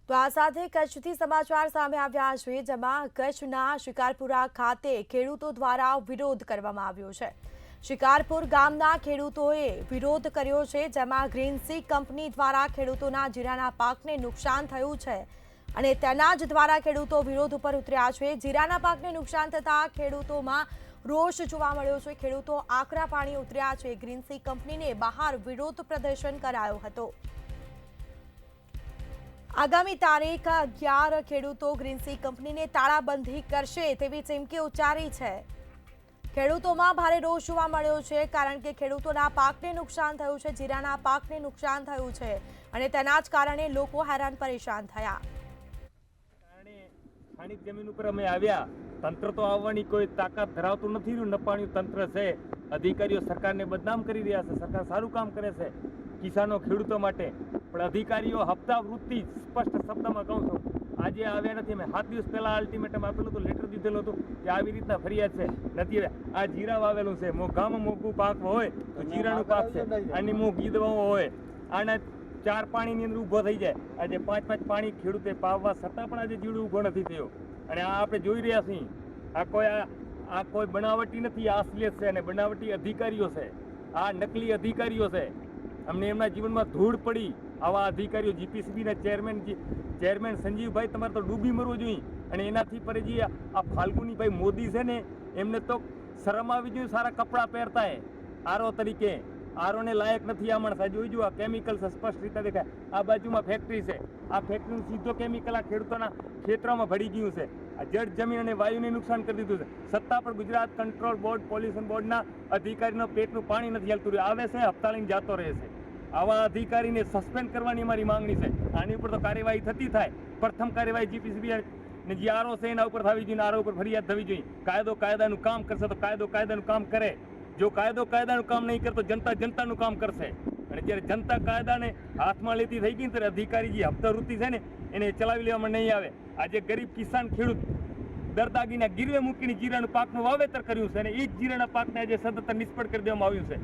તો આ સાથે કચ્છથી સમાચાર સામે આવ્યા છે, જેમાં કચ્છના શિકારપુરા ખાતે ખેડૂતો દ્વારા વિરોધ કરવામાં આવ્યો છે। શિકારપુર ગામના ખેડૂતોએ વિરોધ કર્યો છે, જેમાં ગ્રીનસી કંપની દ્વારા ખેડૂતોના જીરાના પાકને નુકસાન થયું છે અને તેના જ દ્વારા ખેડૂતો વિરોધ ઉપર ઉતર્યા છે। જીરાના પાકને નુકસાન થતાં ખેડૂતોમાં રોષ જોવા મળ્યો છે। ખેડૂતો આકરા પાણી ઉતર્યા છે। ગ્રીનસી કંપનીને બહાર વિરોધ પ્રદર્શન કરાયો હતો। આગામી તારીખ 11 ખેડૂતો ગ્રીનસી કંપનીને તાળાબંધી કરશે તેવી ચીમકી ઉચ્ચારી છે। ખેડૂતોમાં ભારે રોષ જોવા મળ્યો છે, કારણ કે ખેડૂતોના પાકને નુકસાન થયું છે, જીરાના પાકને નુકસાન થયું છે અને તેના જ કારણે લોકો હેરાન પરેશાન થયા। સ્થાનિક જમીન ઉપર અમે આવ્યા, તંત્ર તો આવવાની કોઈ તાકાત ધરાવતું નથી। નપાણ્યું તંત્ર છે, અધિકારીઓ સરકારને બદનામ કરી રહ્યા છે। સરકાર સારું કામ કરે છે કિસાનો ખેડૂતો માટે, પણ અધિકારીઓ હપ્તા વૃત્તિ સ્પષ્ટ શબ્દમાં કહું છું આજે આવ્યા નથી। અમે 7 દિવસ પહેલા અલ્ટિમેટમ આપેલું હતું, લેટર દીધેલું હતું કે આવી રીતના ફરિયાદ છે, નથી આવ્યા। આ જીરા વાવેલું છે, ગામમાં મોંઘું પાક હોય તો જીરાનું પાક છે, આની મોંઘી દવાઓ હોય, આના 4 પાણીની અંદર ઊભો થઈ જાય। આજે 5 પાણી ખેડૂતે પાવવા છતાં પણ આજે જીવડું ઊભો નથી થયો। અને આ આપણે જોઈ રહ્યા છીએ, આ કોઈ બનાવટી નથી, આ અસલિયત છે અને બનાવટી અધિકારીઓ છે, આ નકલી અધિકારીઓ છે। અમને એમના જીવનમાં ધૂળ પડી। આવા અધિકારીઓ જીપીસીબીના ચેરમેન સંજીવભાઈ, તમારે તો ડૂબી મરવું જોઈએ। અને એનાથી પર જે આ ફાલ્ગુનીભાઈ મોદી છે ને, એમને તો શરમ આવી જોઈએ। સારા કપડાં પહેરતા હે આરો તરીકે, આરોને લાયક નથી આ માણસ। જોઈ જો આ કેમિકલ સ્પષ્ટ રીતે દેખાય। આ બાજુમાં ફેક્ટરી છે, આ ફેક્ટરીનું સીધો કેમિકલ આ ખેડૂતોના ખેતરોમાં ભળી ગયું છે। આ જળ જમીન અને વાયુને નુકસાન કરી દીધું છે, છતાં પણ ગુજરાત કંટ્રોલ બોર્ડ, પોલ્યુશન બોર્ડના અધિકારીનો પેટનું પાણી નથી હાલતું રહ્યું। આવે છે, હપ્તા લઈને જતો રહે છે। આવા અધિકારીને સસ્પેન્ડ કરવાની અમારી માંગણી છે। આની ઉપર તો કાર્યવાહી થતી થાય। પ્રથમ કાર્યવાહી જીપીસીબી ને જે આરો છે એના ઉપર થવી જોઈએ, આરો ઉપર ફરિયાદ થવી જોઈએ। કાયદો કાયદાનું કામ કરશે તો કાયદો કાયદાનું કામ કરે। જો કાયદો કાયદાનું કામ નહીં કરતો જનતા જનતાનું કામ કરશે। અને જ્યારે જનતા કાયદાને હાથમાં લેતી થઈ ગઈ ત્યારે અધિકારી જે હપ્તા વૃત્તિ છે ને એને ચલાવી લેવામાં નહીં આવે। આજે ગરીબ કિસાન ખેડૂત દરદાગીના ગીરવે મૂકીને જીરાનું પાકનું વાવેતર કર્યું છે અને એ જ જીરાના પાકને આજે સતત નિષ્ફળ કરી દેવામાં આવ્યું છે।